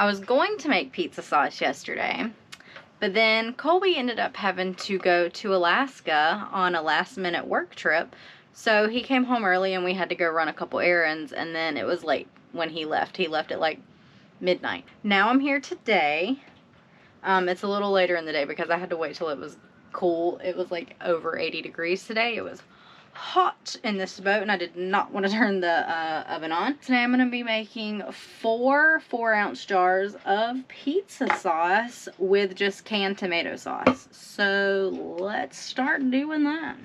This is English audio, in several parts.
I was going to make pizza sauce yesterday, but then Colby ended up having to go to Alaska on a last-minute work trip. So he came home early and we had to go run a couple errands, and then it was late when he left. He left at like midnight. Now I'm here today. It's a little later in the day because I had to wait till it was cool. It was like over 80 degrees today. It was hot in this boat and I did not want to turn the oven on. Today I'm going to be making 4 4-ounce jars of pizza sauce with just canned tomato sauce. So let's start doing that.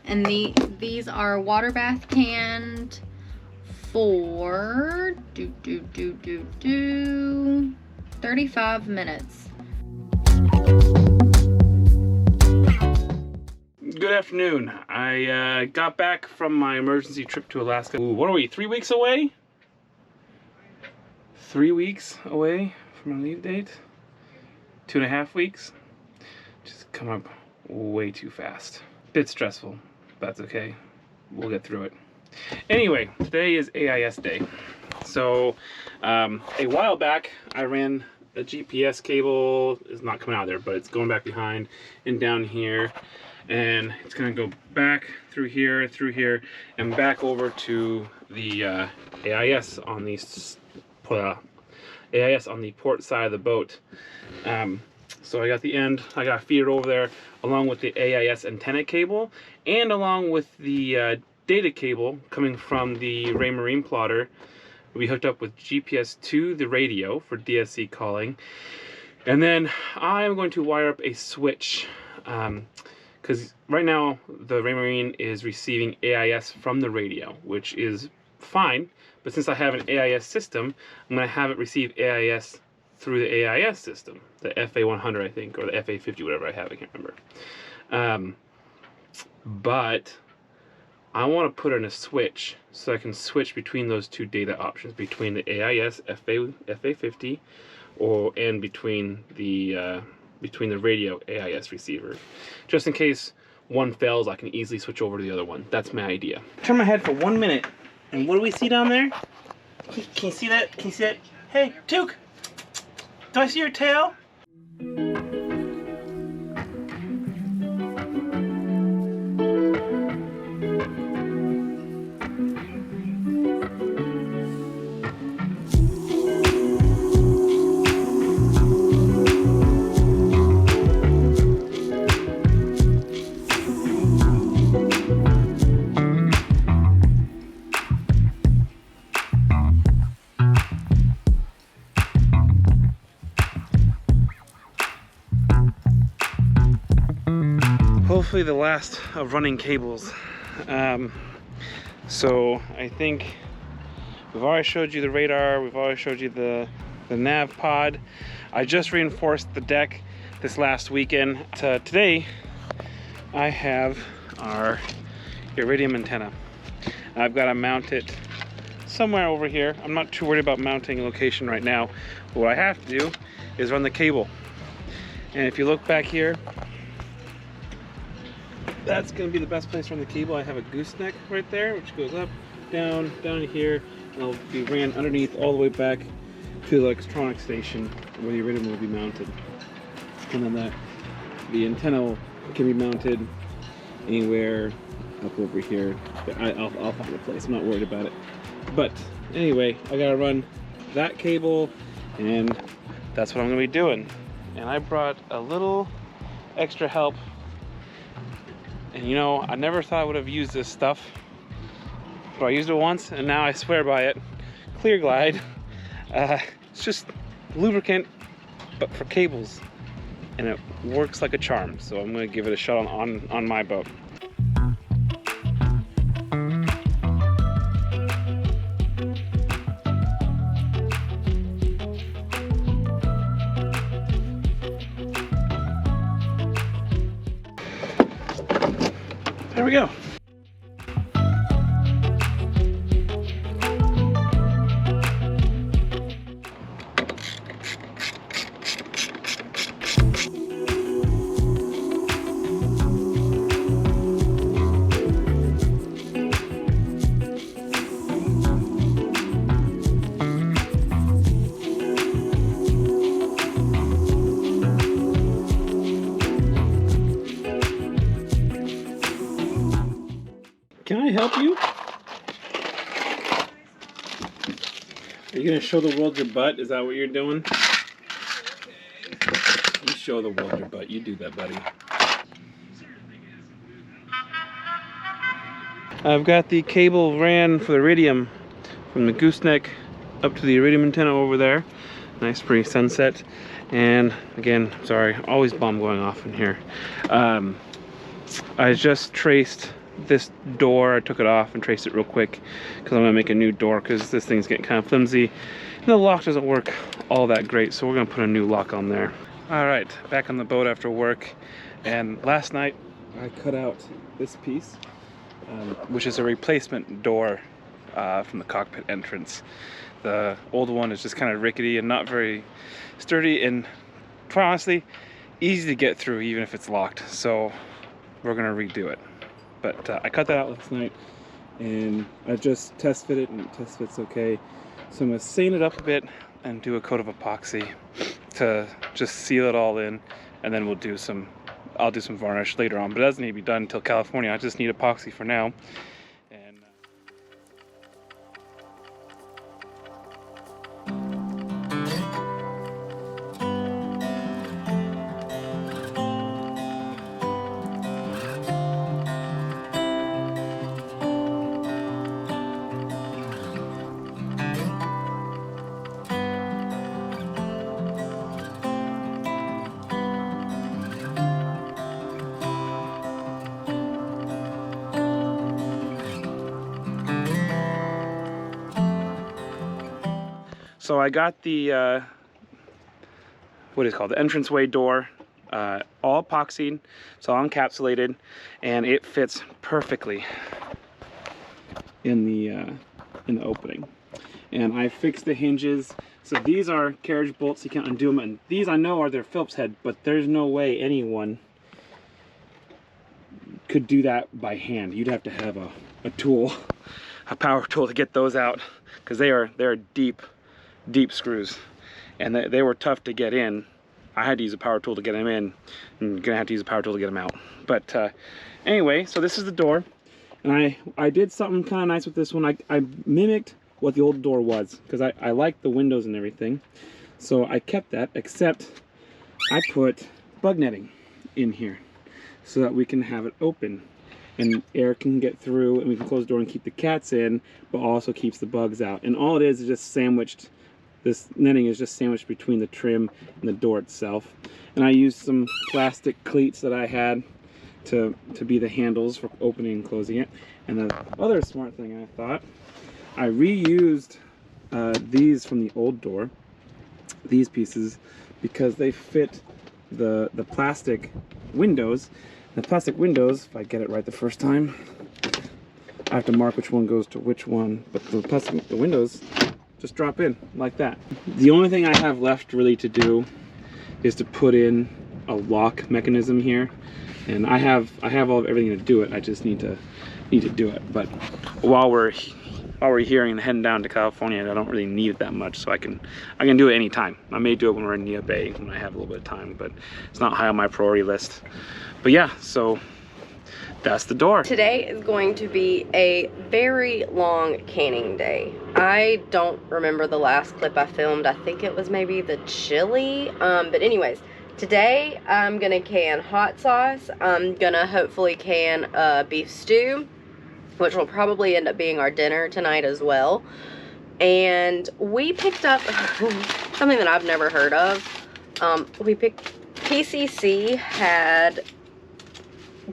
And these are water bath canned for 35 minutes. Good afternoon. I got back from my emergency trip to Alaska. Ooh, what are we, 3 weeks away? 3 weeks away from my leave date? 2.5 weeks? Just come up way too fast. Bit stressful. That's okay. We'll get through it. Anyway, today is AIS day. So, a while back, I ran a GPS cable. It's not coming out there, but it's going back behind and down here. And it's going to go back through here, and back over to the AIS on the port side of the boat. So I got the end, I got to feed it over there along with the AIS antenna cable and along with the data cable coming from the Raymarine plotter. We hooked up with GPS to the radio for DSC calling. And then I'm going to wire up a switch because right now the Raymarine is receiving AIS from the radio, which is fine. But since I have an AIS system, I'm going to have it receive AIS through the AIS system, the FA100 I think, or the FA50, whatever I have, I can't remember. But I want to put in a switch so I can switch between those two data options, between the AIS FA50 and between the radio AIS receiver. Just in case one fails, I can easily switch over to the other one. That's my idea. Turn my head for 1 minute, and what do we see down there? Can you see that? Can you see that? Hey, Took! Do I see your tail? Hopefully the last of running cables. So I think we've already showed you the radar, we've already showed you the nav pod. I just reinforced the deck this last weekend. Today I have our iridium antenna. I've got to mount it somewhere over here. I'm not too worried about mounting a location right now. But what I have to do is run the cable. And if you look back here, that's going to be the best place to run the cable. I have a gooseneck right there, which goes up, down here, it'll be ran underneath all the way back to the electronic station where the iridium will be mounted. And then the antenna can be mounted anywhere up over here. I'll find a place, I'm not worried about it. But anyway, I gotta run that cable, and that's what I'm gonna be doing. And I brought a little extra help. And you know, I never thought I would have used this stuff, but I used it once and now I swear by it. Clear Glide. It's just lubricant, but for cables. And it works like a charm. So I'm gonna give it a shot on my boat. There we go. Can I help you? Are you gonna show the world your butt? Is that what you're doing? You show the world your butt. You do that, buddy. I've got the cable ran for the iridium from the gooseneck up to the iridium antenna over there. Nice pretty sunset. And again, sorry, always bomb going off in here. I just traced this door. I took it off and traced it real quick because I'm gonna make a new door because this thing's getting kind of flimsy and the lock doesn't work all that great, so we're gonna put a new lock on there. All right, back on the boat after work, and last night I cut out this piece, which is a replacement door from the cockpit entrance. The old one is just kind of rickety and not very sturdy, and quite honestly easy to get through even if it's locked, so we're gonna redo it. But I cut that out last night and I just test fit it, and it test fits okay. So I'm gonna sand it up a bit and do a coat of epoxy to just seal it all in, and then I'll do some varnish later on, but it doesn't need to be done until California. I just need epoxy for now. And so I got the what is it called, the entranceway door, all epoxied, it's all encapsulated, and it fits perfectly in the opening. And I fixed the hinges. So these are carriage bolts, you can't undo them, and these I know are their Phillips head, but there's no way anyone could do that by hand. You'd have to have a tool, a power tool to get those out, because they're deep screws, and they were tough to get in. I had to use a power tool to get them in, and I'm gonna have to use a power tool to get them out. But anyway, so this is the door, and I did something kind of nice with this one. I mimicked what the old door was, because I liked the windows and everything, so I kept that, except I put bug netting in here so that we can have it open and air can get through, and we can close the door and keep the cats in, but also keeps the bugs out. And all it is just sandwiched. This netting is just sandwiched between the trim and the door itself. And I used some plastic cleats that I had to be the handles for opening and closing it. And the other smart thing I thought, I reused these from the old door, these pieces, because they fit the plastic windows. The plastic windows, if I get it right the first time, I have to mark which one goes to which one, but the windows just drop in like that. The only thing I have left really to do is to put in a lock mechanism here, and I have everything to do it. I just need to do it. But while we're while we're here and heading down to California, I don't really need it that much, so I can do it anytime. I may do it when we're in Neah Bay when I have a little bit of time, but it's not high on my priority list. But yeah, so that's the door. Today is going to be a very long canning day. I don't remember the last clip I filmed. I think it was maybe the chili. But anyways, today I'm gonna can hot sauce. I'm gonna hopefully can beef stew, which will probably end up being our dinner tonight as well. And we picked up something that I've never heard of. PCC had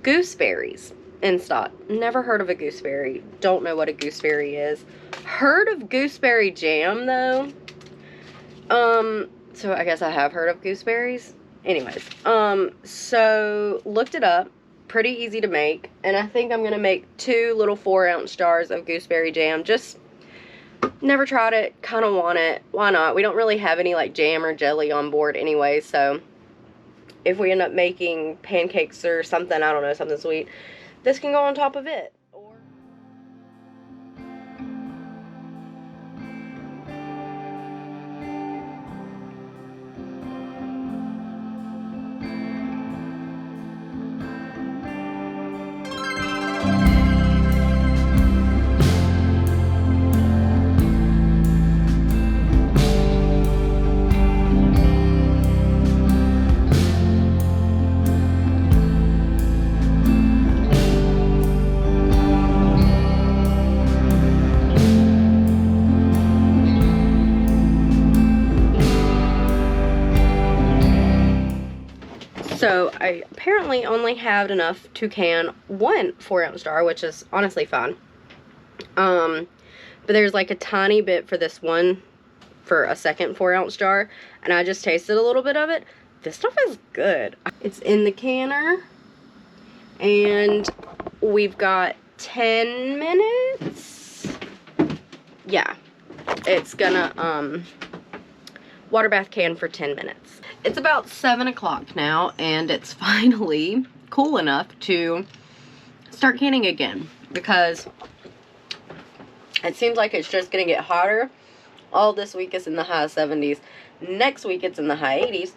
gooseberries in stock. Never heard of a gooseberry. Don't know what a gooseberry is. Heard of gooseberry jam though. So I guess I have heard of gooseberries. Anyways, so looked it up. Pretty easy to make, and I think I'm gonna make 2 little 4-ounce jars of gooseberry jam. Just never tried it, kind of want it. Why not? We don't really have any like jam or jelly on board anyway, so if we end up making pancakes or something, I don't know, something sweet, this can go on top of it. So I apparently only have enough to can 1 4-ounce jar, which is honestly fine. But there's like a tiny bit for this one, for a second 4-ounce jar, and I just tasted a little bit of it. This stuff is good. It's in the canner, and we've got 10 minutes. Yeah, it's gonna water bath can for 10 minutes. It's about 7 o'clock now, and it's finally cool enough to start canning again, because it seems like it's just gonna get hotter. All this week is in the high 70s. Next week it's in the high 80s.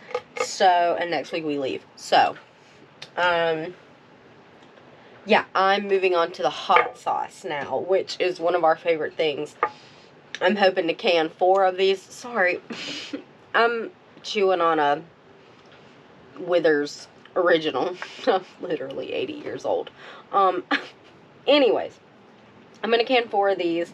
So, and next week we leave. So, yeah, I'm moving on to the hot sauce now, which is one of our favorite things. I'm hoping to can 4 of these. Sorry, I'm chewing on a Withers original. I'm literally 80 years old. Anyways, I'm gonna can 4 of these.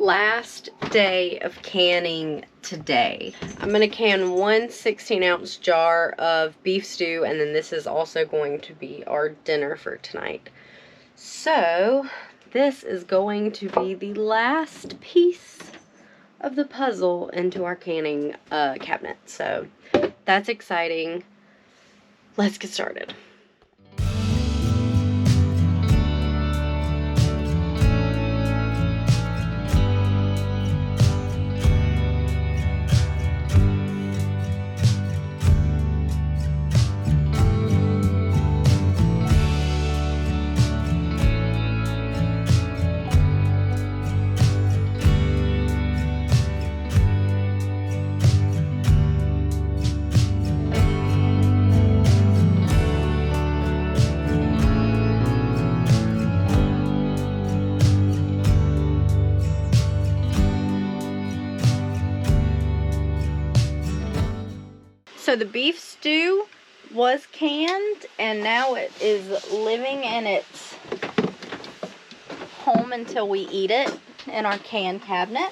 Last day of canning today. I'm gonna can 1 16-ounce jar of beef stew, and then this is also going to be our dinner for tonight. So this is going to be the last piece of the puzzle into our canning cabinet. So that's exciting. Let's get started. So the beef stew was canned, and now it is living in its home until we eat it in our can cabinet.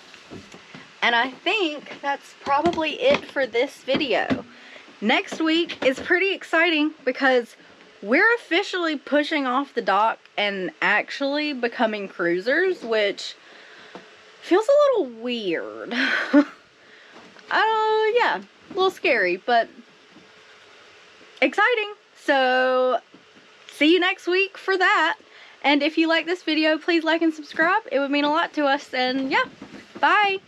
And I think that's probably it for this video. Next week is pretty exciting because we're officially pushing off the dock and actually becoming cruisers, which feels a little weird. Yeah, a little scary, but exciting. So see you next week for that. And if you like this video, please like and subscribe. It would mean a lot to us. And yeah, bye.